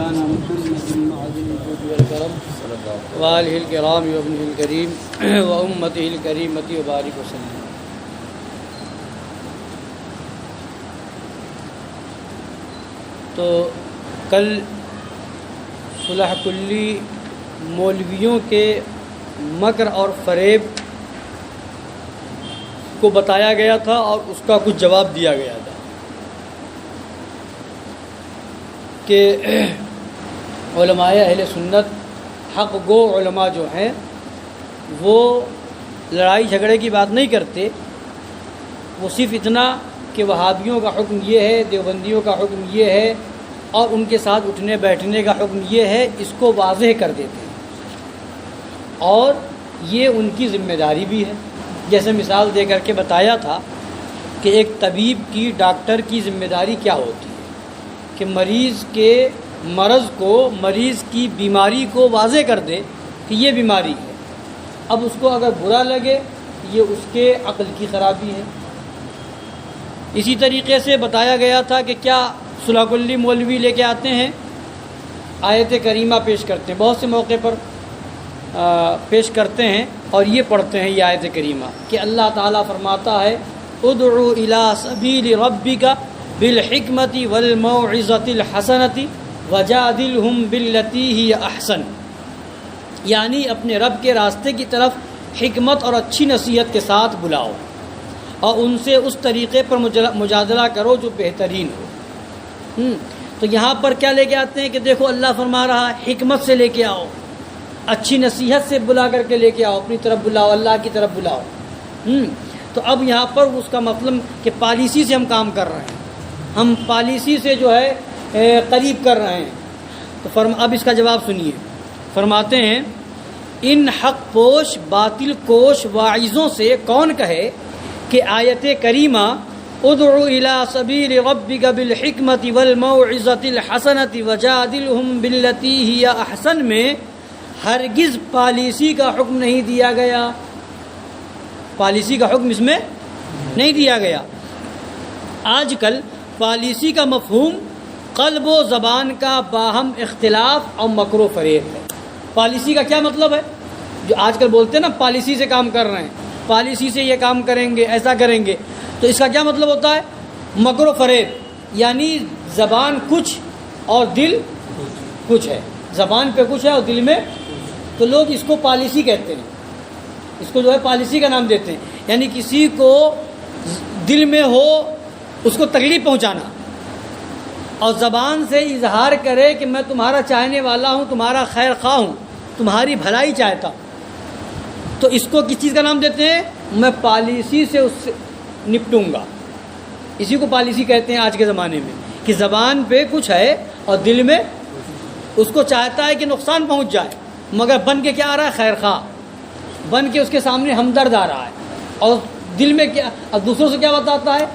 مولانا محمد معظم الجود والكرم وآلہ الکرام وابنہ الکریم وامتہ الکریمۃ وبارک وسلم۔ تو کل صلح کلی مولویوں کے مکر اور فریب کو بتایا گیا تھا اور اس کا کچھ جواب دیا گیا تھا کہ علماء اہل سنت حق گو علماء جو ہیں وہ لڑائی جھگڑے کی بات نہیں کرتے، وہ صرف اتنا کہ وہابیوں کا حکم یہ ہے، دیوبندیوں کا حکم یہ ہے اور ان کے ساتھ اٹھنے بیٹھنے کا حکم یہ ہے، اس کو واضح کر دیتے ہیں اور یہ ان کی ذمہ داری بھی ہے۔ جیسے مثال دے کر کے بتایا تھا کہ ایک طبیب کی، ڈاکٹر کی ذمہ داری کیا ہوتی ہے کہ مریض کے مرض کو، مریض کی بیماری کو واضح کر دے کہ یہ بیماری ہے۔ اب اس کو اگر برا لگے یہ اس کے عقل کی خرابی ہے۔ اسی طریقے سے بتایا گیا تھا کہ کیا صلح کلی مولوی لے کے آتے ہیں، آیت کریمہ پیش کرتے ہیں، بہت سے موقع پر پیش کرتے ہیں اور یہ پڑھتے ہیں یہ آیت کریمہ کہ اللہ تعالیٰ فرماتا ہے ادعو الی سبیل ربک بالحکمت والموعظۃ الحسنۃ وجادلہم باللتی ہی احسن، یعنی اپنے رب کے راستے کی طرف حکمت اور اچھی نصیحت کے ساتھ بلاؤ اور ان سے اس طریقے پر مجادلہ کرو جو بہترین ہو۔ تو یہاں پر کیا لے کے آتے ہیں کہ دیکھو اللہ فرما رہا ہے حکمت سے لے کے آؤ، اچھی نصیحت سے بلا کر کے لے کے آؤ، اپنی طرف بلاؤ، اللہ کی طرف بلاؤ۔ تو اب یہاں پر اس کا مطلب کہ پالیسی سے ہم کام کر رہے ہیں، ہم پالیسی سے جو ہے قریب کر رہے ہیں۔ تو اب اس کا جواب سنیے، فرماتے ہیں ان حق پوش باطل کوش واعظوں سے کون کہے کہ آیت کریمہ ادعو الی سبیل ربک بالحکمت والموعظۃ الحسنۃ وجادلہم باللتی ہی احسن میں ہرگز پالیسی کا حکم نہیں دیا گیا، پالیسی کا حکم اس میں نہیں دیا گیا۔ آج کل پالیسی کا مفہوم قلب و زبان کا باہم اختلاف اور مکر و فریب ہے۔ پالیسی کا کیا مطلب ہے؟ جو آج کل بولتے ہیں نا پالیسی سے کام کر رہے ہیں، پالیسی سے یہ کام کریں گے، ایسا کریں گے، تو اس کا کیا مطلب ہوتا ہے؟ مکر و فریب، یعنی زبان کچھ اور دل کچھ ہے، زبان پہ کچھ ہے اور دل میں، تو لوگ اس کو پالیسی کہتے ہیں، اس کو جو ہے پالیسی کا نام دیتے ہیں، یعنی کسی کو دل میں ہو اس کو تکلیف پہنچانا اور زبان سے اظہار کرے کہ میں تمہارا چاہنے والا ہوں، تمہارا خیر خواہ ہوں، تمہاری بھلائی چاہتا ہوں، تو اس کو کس چیز کا نام دیتے ہیں؟ میں پالیسی سے اس سے نپٹوں گا۔ اسی کو پالیسی کہتے ہیں آج کے زمانے میں، کہ زبان پہ کچھ ہے اور دل میں اس کو چاہتا ہے کہ نقصان پہنچ جائے، مگر بن کے کیا آ رہا ہے؟ خیر خواہ بن کے اس کے سامنے ہمدرد آ رہا ہے، اور دل میں کیا، اور دوسروں سے کیا بتاتا ہے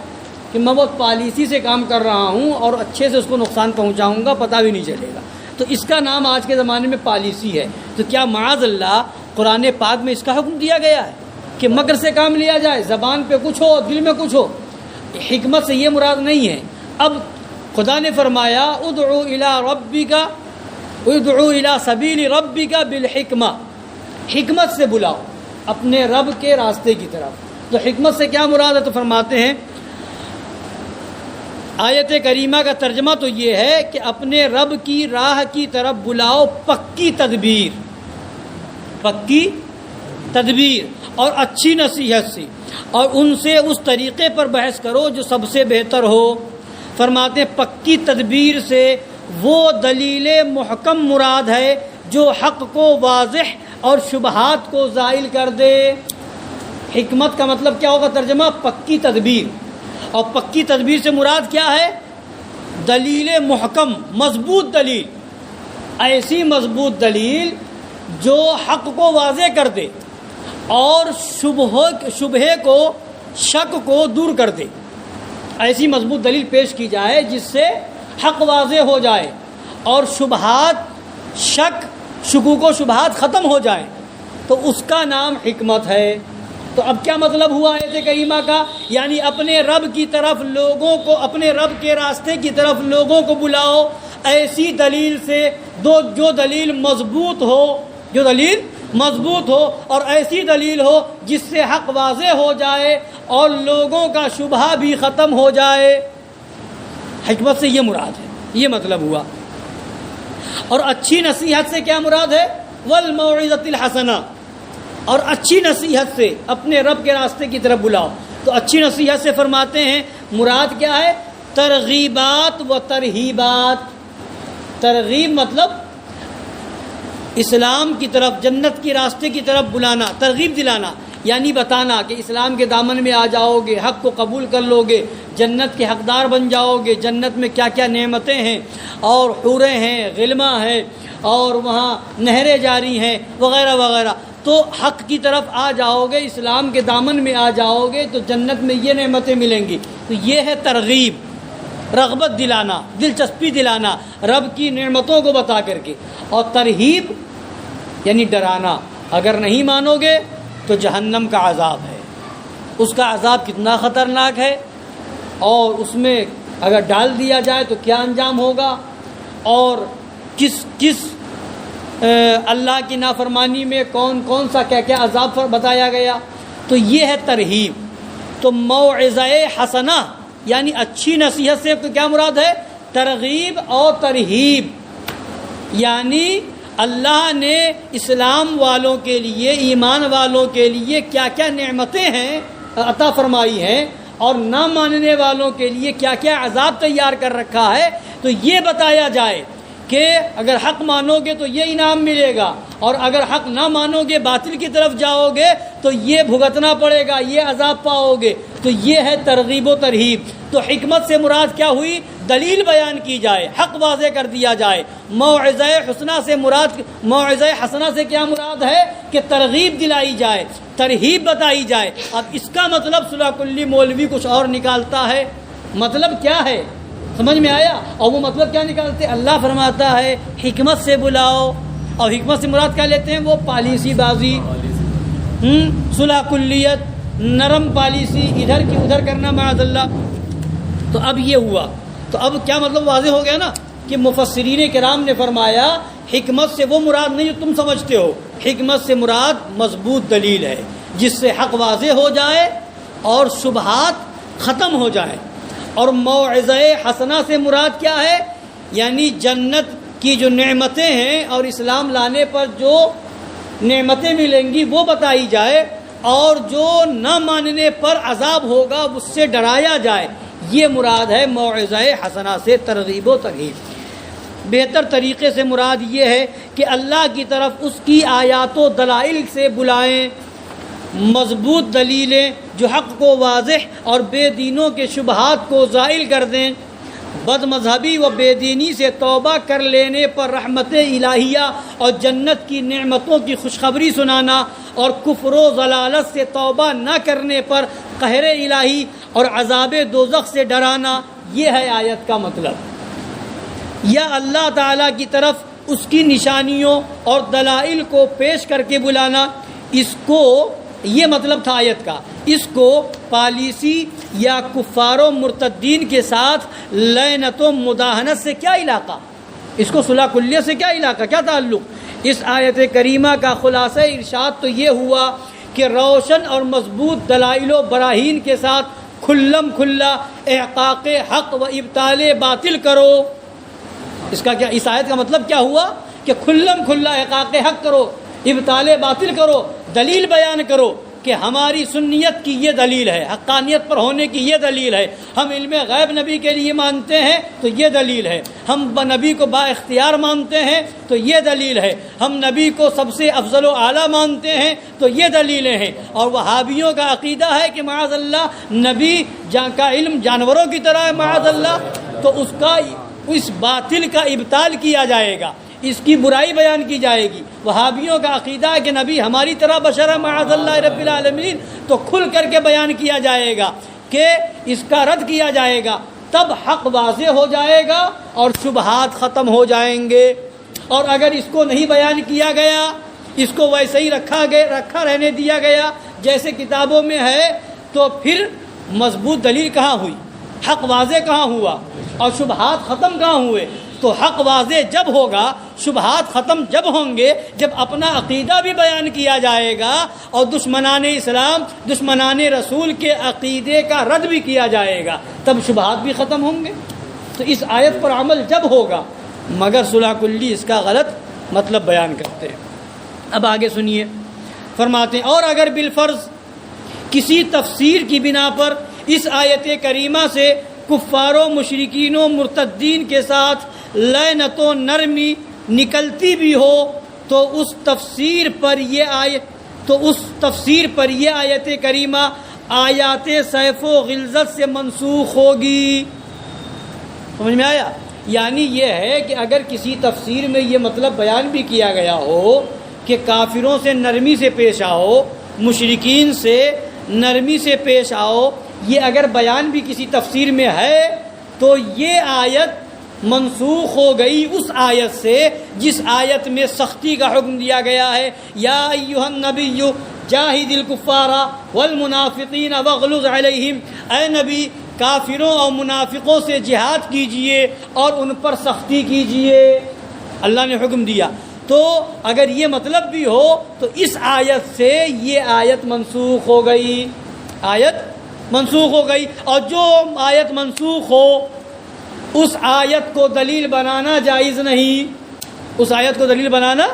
کہ میں بہت پالیسی سے کام کر رہا ہوں اور اچھے سے اس کو نقصان پہنچاؤں گا، پتہ بھی نہیں چلے گا۔ تو اس کا نام آج کے زمانے میں پالیسی ہے۔ تو کیا معاذ اللہ قرآن پاک میں اس کا حکم دیا گیا ہے کہ مکر سے کام لیا جائے، زبان پہ کچھ ہو دل میں کچھ ہو؟ حکمت سے یہ مراد نہیں ہے۔ اب خدا نے فرمایا ادعو الی ربک، ادعو الی سبیل ربک بالحکمہ، حکمت سے بلاؤ اپنے رب کے راستے کی طرف۔ تو حکمت سے کیا مراد ہے؟ تو فرماتے ہیں آیت کریمہ کا ترجمہ تو یہ ہے کہ اپنے رب کی راہ کی طرف بلاؤ پکی تدبیر، پکی تدبیر اور اچھی نصیحت سے، اور ان سے اس طریقے پر بحث کرو جو سب سے بہتر ہو۔ فرماتے ہیں پکی تدبیر سے وہ دلیل محکم مراد ہے جو حق کو واضح اور شبہات کو زائل کر دے۔ حکمت کا مطلب کیا ہوگا ترجمہ؟ پکی تدبیر، اور پکی تدبیر سے مراد کیا ہے؟ دلیل محکم، مضبوط دلیل، ایسی مضبوط دلیل جو حق کو واضح کر دے اور شبہے کو، شک کو دور کر دے۔ ایسی مضبوط دلیل پیش کی جائے جس سے حق واضح ہو جائے اور شبہات، شک، شکوک و شبہات ختم ہو جائیں، تو اس کا نام حکمت ہے۔ تو اب کیا مطلب ہوا آیت کریمہ کا؟ یعنی اپنے رب کی طرف لوگوں کو، اپنے رب کے راستے کی طرف لوگوں کو بلاؤ، ایسی دلیل سے جو دلیل مضبوط ہو اور ایسی دلیل ہو جس سے حق واضح ہو جائے اور لوگوں کا شبہ بھی ختم ہو جائے۔ حکمت سے یہ مراد ہے، یہ مطلب ہوا۔ اور اچھی نصیحت سے کیا مراد ہے؟ والموعظۃ الحسنہ، اور اچھی نصیحت سے اپنے رب کے راستے کی طرف بلاؤ۔ تو اچھی نصیحت سے فرماتے ہیں مراد کیا ہے؟ ترغیبات و ترہیبات۔ ترغیب مطلب اسلام کی طرف، جنت کے راستے کی طرف بلانا، ترغیب دلانا، یعنی بتانا کہ اسلام کے دامن میں آ جاؤ گے، حق کو قبول کر لو گے، جنت کے حقدار بن جاؤ گے، جنت میں کیا کیا نعمتیں ہیں اور حوریں ہیں، غلمہ ہے اور وہاں نہریں جاری ہیں وغیرہ وغیرہ۔ تو حق کی طرف آ جاؤ گے، اسلام کے دامن میں آ جاؤ گے تو جنت میں یہ نعمتیں ملیں گی۔ تو یہ ہے ترغیب، رغبت دلانا، دلچسپی دلانا رب کی نعمتوں کو بتا کر کے۔ اور ترہیب یعنی ڈرانا، اگر نہیں مانو گے تو جہنم کا عذاب ہے، اس کا عذاب کتنا خطرناک ہے، اور اس میں اگر ڈال دیا جائے تو کیا انجام ہوگا، اور کس اللہ کی نافرمانی میں کون سا کیا کیا عذاب بتایا گیا۔ تو یہ ہے ترہیب۔ تو موعظہ حسنہ یعنی اچھی نصیحت سے کیا مراد ہے؟ ترغیب اور ترہیب، یعنی اللہ نے اسلام والوں کے لیے، ایمان والوں کے لیے کیا کیا نعمتیں ہیں عطا فرمائی ہیں، اور نہ ماننے والوں کے لیے کیا کیا عذاب تیار کر رکھا ہے۔ تو یہ بتایا جائے کہ اگر حق مانو گے تو یہ انعام ملے گا، اور اگر حق نہ مانو گے، باطل کی طرف جاؤ گے تو یہ بھگتنا پڑے گا، یہ عذاب پاؤ گے۔ تو یہ ہے ترغیب و ترہیب۔ تو حکمت سے مراد کیا ہوئی؟ دلیل بیان کی جائے، حق واضح کر دیا جائے۔ موعظہ حسنہ سے کیا مراد ہے؟ کہ ترغیب دلائی جائے، ترہیب بتائی جائے۔ اب اس کا مطلب صلح کلی مولوی کچھ اور نکالتا ہے۔ مطلب کیا ہے؟ سمجھ میں آیا؟ اور وہ مطلب کیا نکالتے؟ اللہ فرماتا ہے حکمت سے بلاؤ، اور حکمت سے مراد کیا لیتے ہیں؟ وہ پالیسی بازی، صلح کلیت، نرم پالیسی، ادھر کی ادھر کرنا معاذ اللہ۔ تو اب یہ ہوا، تو اب کیا مطلب واضح ہو گیا نا کہ مفسرین کرام نے فرمایا حکمت سے وہ مراد نہیں جو تم سمجھتے ہو، حکمت سے مراد مضبوط دلیل ہے جس سے حق واضح ہو جائے اور شبہات ختم ہو جائے۔ اور موعظہ حسنہ سے مراد کیا ہے؟ یعنی جنت کی جو نعمتیں ہیں اور اسلام لانے پر جو نعمتیں ملیں گی وہ بتائی جائے، اور جو نہ ماننے پر عذاب ہوگا اس سے ڈرایا جائے۔ یہ مراد ہے موعظہ حسنہ سے ترغیب و ترہیب۔ بہتر طریقے سے مراد یہ ہے کہ اللہ کی طرف اس کی آیات و دلائل سے بلائیں، مضبوط دلیلیں جو حق کو واضح اور بے دینوں کے شبہات کو زائل کر دیں۔ بد مذہبی و بے دینی سے توبہ کر لینے پر رحمت الہیہ اور جنت کی نعمتوں کی خوشخبری سنانا، اور کفر و ضلالت سے توبہ نہ کرنے پر قہر الہی اور عذاب دوزخ سے ڈرانا۔ یہ ہے آیت کا مطلب۔ یا اللہ تعالیٰ کی طرف اس کی نشانیوں اور دلائل کو پیش کر کے بلانا، اس کو، یہ مطلب تھا آیت کا، اس کو پالیسی یا کفار و مرتدین کے ساتھ لعنت و مداہنت سے کیا علاقہ، اس کو صلح کلیہ سے کیا علاقہ، کیا تعلق؟ اس آیت کریمہ کا خلاصہ ارشاد تو یہ ہوا کہ روشن اور مضبوط دلائل و براہین کے ساتھ کھلم کھلا احقاق حق و ابطال باطل کرو۔ اس کا کیا، اس آیت کا مطلب کیا ہوا کہ کھلم کھلا احقاق حق کرو، ابطال باطل کرو، دلیل بیان کرو کہ ہماری سنیت کی یہ دلیل ہے، حقانیت پر ہونے کی یہ دلیل ہے، ہم علم غیب نبی کے لیے مانتے ہیں تو یہ دلیل ہے، ہم نبی کو با اختیار مانتے ہیں تو یہ دلیل ہے، ہم نبی کو سب سے افضل و اعلیٰ مانتے ہیں تو یہ دلیلیں ہیں۔ اور وہابیوں کا عقیدہ ہے کہ معاذ اللہ نبی کا علم جانوروں کی طرح ہے معاذ اللہ، تو اس باطل کا ابطال کیا جائے گا، اس کی برائی بیان کی جائے گی۔ وہابیوں کا عقیدہ ہے کہ نبی ہماری طرح بشر ہے معاذ اللہ رب العالمین، تو کھل کر کے بیان کیا جائے گا کہ اس کا رد کیا جائے گا، تب حق واضح ہو جائے گا اور شبہات ختم ہو جائیں گے۔ اور اگر اس کو نہیں بیان کیا گیا، اس کو ویسے ہی رکھا رہنے دیا گیا جیسے کتابوں میں ہے، تو پھر مضبوط دلیل کہاں ہوئی، حق واضح کہاں ہوا، اور شبہات ختم کہاں ہوئے؟ تو حق واضح جب ہوگا، شبہات ختم جب ہوں گے، جب اپنا عقیدہ بھی بیان کیا جائے گا اور دشمنان اسلام، دشمنان رسول کے عقیدے کا رد بھی کیا جائے گا، تب شبہات بھی ختم ہوں گے۔ تو اس آیت پر عمل جب ہوگا، مگر صلح کلی اس کا غلط مطلب بیان کرتے ہیں۔ اب آگے سنیے، فرماتے ہیں اور اگر بالفرض کسی تفسیر کی بنا پر اس آیت کریمہ سے کفار و مشرکین و مرتدین کے ساتھ لعنت و نرمی نکلتی بھی ہو تو اس تفسیر پر یہ آیت کریمہ آیات سیف و غلظت سے منسوخ ہوگی۔ سمجھ میں آیا؟ یعنی یہ ہے کہ اگر کسی تفسیر میں یہ مطلب بیان بھی کیا گیا ہو کہ کافروں سے نرمی سے پیش آؤ، مشرکین سے نرمی سے پیش آؤ، یہ اگر بیان بھی کسی تفسیر میں ہے تو یہ آیت منسوخ ہو گئی اس آیت سے جس آیت میں سختی کا حکم دیا گیا ہے، یا ایھا النبی جاہد الکفار والمنافقین واغلظ علیہم، اے نبی کافروں اور منافقوں سے جہاد کیجئے اور ان پر سختی کیجئے، اللہ نے حکم دیا۔ تو اگر یہ مطلب بھی ہو تو اس آیت سے یہ آیت منسوخ ہو گئی، آیت منسوخ ہو گئی، اور جو آیت منسوخ ہو اس آیت کو دلیل بنانا جائز نہیں، اس آیت کو دلیل بنانا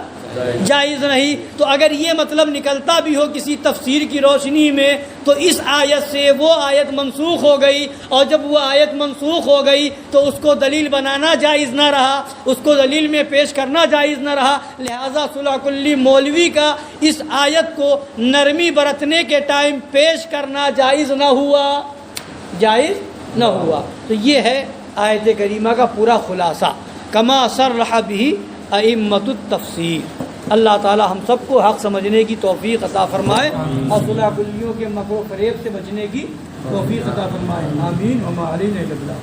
جائز نہیں۔ تو اگر یہ مطلب نکلتا بھی ہو کسی تفسیر کی روشنی میں تو اس آیت سے وہ آیت منسوخ ہو گئی، اور جب وہ آیت منسوخ ہو گئی تو اس کو دلیل بنانا جائز نہ رہا، اس کو دلیل میں پیش کرنا جائز نہ رہا، لہذا صلح کلی مولوی کا اس آیت کو نرمی برتنے کے ٹائم پیش کرنا جائز نہ ہوا، جائز نہ ہوا۔ تو یہ ہے آیت کریمہ کا پورا خلاصہ، کما صرح به ائمۃ التفسیر۔ اللہ تعالی ہم سب کو حق سمجھنے کی توفیق عطا فرمائے اور صلح کلیوں کے مکر و فریب سے بچنے کی توفیق عطا فرمائے، آمین۔ وما علینا الا البلاغ۔